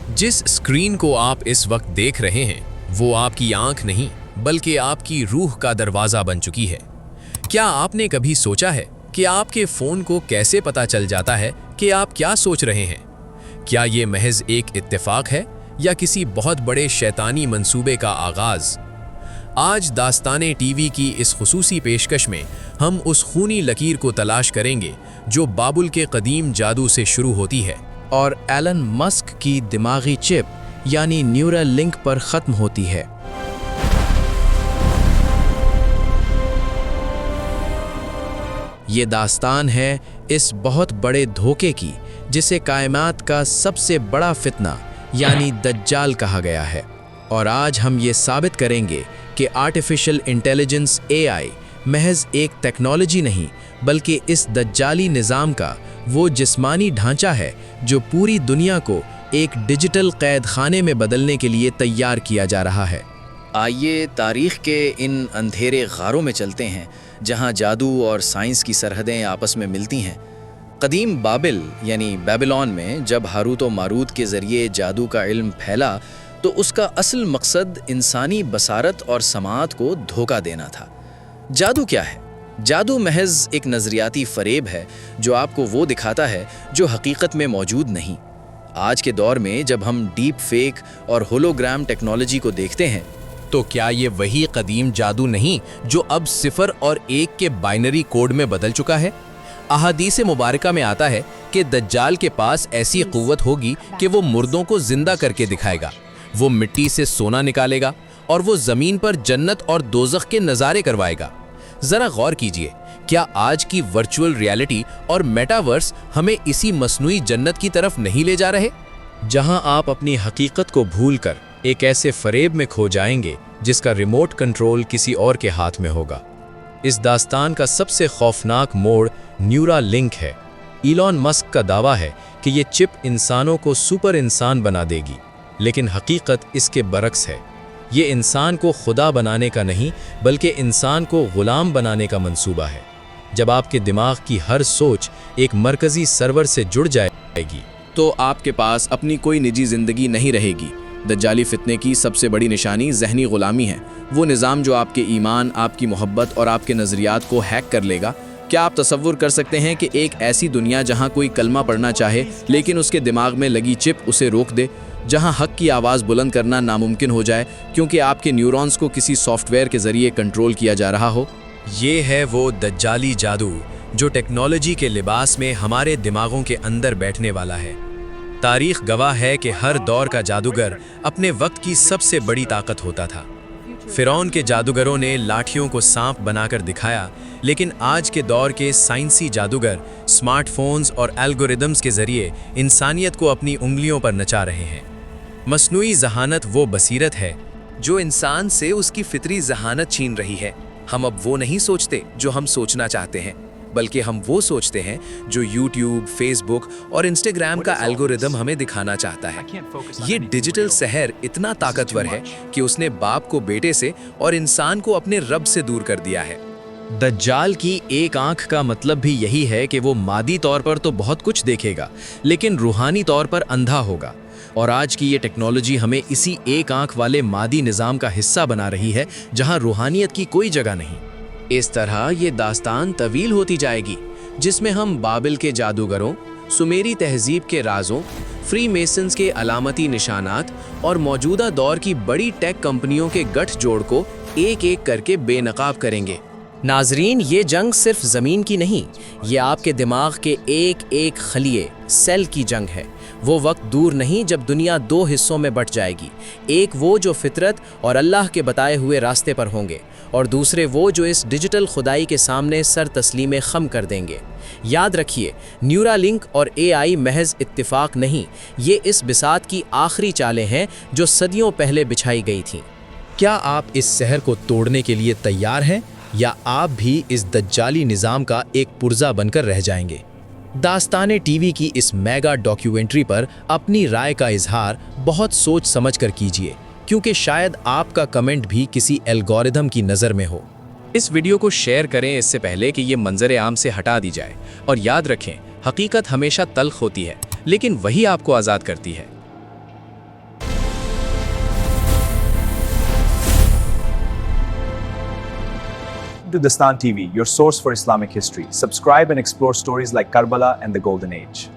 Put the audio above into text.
जिस स्क्रीन को आप इस वक्त देख रहे हैं वो आपकी आंख नहीं बल्कि आपकी रूह का दरवाज़ा बन चुकी है। क्या आपने कभी सोचा है कि आपके फ़ोन को कैसे पता चल जाता है कि आप क्या सोच रहे हैं? क्या ये महज एक इत्तेफाक है या किसी बहुत बड़े शैतानी मंसूबे का आगाज़? आज दास्ताने टीवी की इस खुसूसी पेशकश में हम उस खूनी लकीर को तलाश करेंगे जो बाबुल के कदीम जादू से शुरू होती है और एलन मस्क की दिमागी चिप यानी न्यूरल लिंक पर ख़त्म होती है। ये दास्तान है इस बहुत बड़े धोखे की जिसे कायनात का सबसे बड़ा फितना यानी दज्जाल कहा गया है। और आज हम ये साबित करेंगे कि आर्टिफिशियल इंटेलिजेंस AI महज एक टेक्नोलॉजी नहीं बल्कि इस दज्जाली निज़ाम का वो जिस्मानी ढांचा है जो पूरी दुनिया को एक डिजिटल कैद खाने में बदलने के लिए तैयार किया जा रहा है। आइए तारीख़ के इन अंधेरे गारों में चलते हैं जहां जादू और साइंस की सरहदें आपस में मिलती हैं। कदीम बाबिल यानी बेबीलोन में जब हारूत और मारूत के ज़रिए जादू का इल्म फैला तो उसका असल मकसद इंसानी बसारत और समाअत को धोखा देना था। जादू क्या है? जादू महज एक नज़रियाती फ़रेब है जो आपको वो दिखाता है जो हकीकत में मौजूद नहीं। आज के दौर में जब हम डीप फेक और होलोग्राम टेक्नोलॉजी को देखते हैं तो क्या ये वही कदीम जादू नहीं जो अब 0 और 1 के बाइनरी कोड में बदल चुका है? अहादीस मुबारका में आता है कि दज्जाल के पास ऐसी क़ुव्वत होगी कि वो मुर्दों को जिंदा करके दिखाएगा, वो मिट्टी से सोना निकालेगा और वो ज़मीन पर जन्नत और दोज़ख के नज़ारे करवाएगा। ज़रा गौर कीजिए, क्या आज की वर्चुअल रियलिटी और मेटावर्स हमें इसी मस्नूई जन्नत की तरफ नहीं ले जा रहे, जहां आप अपनी हकीकत को भूलकर एक ऐसे फरेब में खो जाएंगे जिसका रिमोट कंट्रोल किसी और के हाथ में होगा? इस दास्तान का सबसे खौफनाक मोड़ न्यूरा लिंक है। इलॉन मस्क का दावा है कि ये चिप इंसानों को सुपर इंसान बना देगी, लेकिन हकीकत इसके बरक्स है। ये इंसान को खुदा बनाने का नहीं बल्कि इंसान को गुलाम बनाने का मंसूबा है। जब आपके दिमाग की हर सोच एक मरकज़ी सर्वर से जुड़ जाएगी तो आपके पास अपनी कोई निजी ज़िंदगी नहीं रहेगी। दज्जाली फितने की सबसे बड़ी निशानी ज़हनी ग़ुलामी है। वो निज़ाम जो आपके ईमान, आपकी मोहब्बत और आपके नज़रियात को हैक कर लेगा। क्या आप तसव्वुर कर सकते हैं कि एक ऐसी दुनिया जहां कोई कलमा पढ़ना चाहे लेकिन उसके दिमाग में लगी चिप उसे रोक दे, जहां हक की आवाज़ बुलंद करना नामुमकिन हो जाए क्योंकि आपके न्यूरॉन्स को किसी सॉफ्टवेयर के ज़रिए कंट्रोल किया जा रहा हो? ये है वो दज्जाली जादू जो टेक्नोलॉजी के लिबास में हमारे दिमागों के अंदर बैठने वाला है। तारीख गवाह है कि हर दौर का जादूगर अपने वक्त की सबसे बड़ी ताकत होता था। फ़िरौन के जादूगरों ने लाठियों को सांप बनाकर दिखाया, लेकिन आज के दौर के साइंसी जादूगर स्मार्टफोन्स और एल्गोरिदम्स के ज़रिए इंसानियत को अपनी उंगलियों पर नचा रहे हैं। मस्नूई ज़हानत वो बसीरत है जो इंसान से उसकी फितरी ज़हानत छीन रही है। हम अब वो नहीं सोचते जो हम सोचना चाहते हैं, बल्कि हम वो सोचते हैं जो यूट्यूब, फेसबुक और इंस्टाग्राम का एल्गोरिदम हमें दिखाना चाहता है। ये डिजिटल सहर इतना ताकतवर है कि उसने बाप को बेटे से और इंसान को अपने रब से दूर कर दिया है। दज्जाल की एक आंख का मतलब भी यही है कि वो मादी तौर पर तो बहुत कुछ देखेगा लेकिन रूहानी तौर पर अंधा होगा। और आज की ये टेक्नोलॉजी हमें इसी एक आंख वाले मादी निज़ाम का हिस्सा बना रही है जहां रूहानियत की कोई जगह नहीं। इस तरह ये दास्तान तवील होती जाएगी जिसमें हम बाबिल के जादूगरों, सुमेरी तहजीब के राजों, फ्री मेसन्स के अलामती निशानात और मौजूदा दौर की बड़ी टेक कंपनियों के गठजोड़ को एक एक करके बेनकाब करेंगे। नाजरीन, ये जंग सिर्फ ज़मीन की नहीं, ये आपके दिमाग के एक एक खलिए सेल की जंग है। वो वक्त दूर नहीं जब दुनिया 2 हिस्सों में बट जाएगी। एक वो जो फितरत और अल्लाह के बताए हुए रास्ते पर होंगे और दूसरे वो जो इस डिजिटल खुदाई के सामने सर तस्लीम खम कर देंगे। याद रखिए, न्यूरा लिंक और AI महज इत्तिफाक नहीं, ये इस बिसात की आखिरी चालें हैं जो सदियों पहले बिछाई गई थीं। क्या आप इस सहर को तोड़ने के लिए तैयार हैं या आप भी इस दज्जाली निज़ाम का एक पुर्जा बनकर रह जाएंगे? दास्ताने टीवी की इस मेगा डॉक्यूमेंट्री पर अपनी राय का इजहार बहुत सोच समझ कर कीजिए, क्योंकि शायद आपका कमेंट भी किसी एल्गोरिदम की नज़र में हो। इस वीडियो को शेयर करें इससे पहले कि ये मंजर आम से हटा दी जाए, और याद रखें, हकीकत हमेशा तल्ख होती है लेकिन वही आपको आज़ाद करती है। to Dastan TV, your source for Islamic history. Subscribe and explore stories like Karbala and the Golden Age.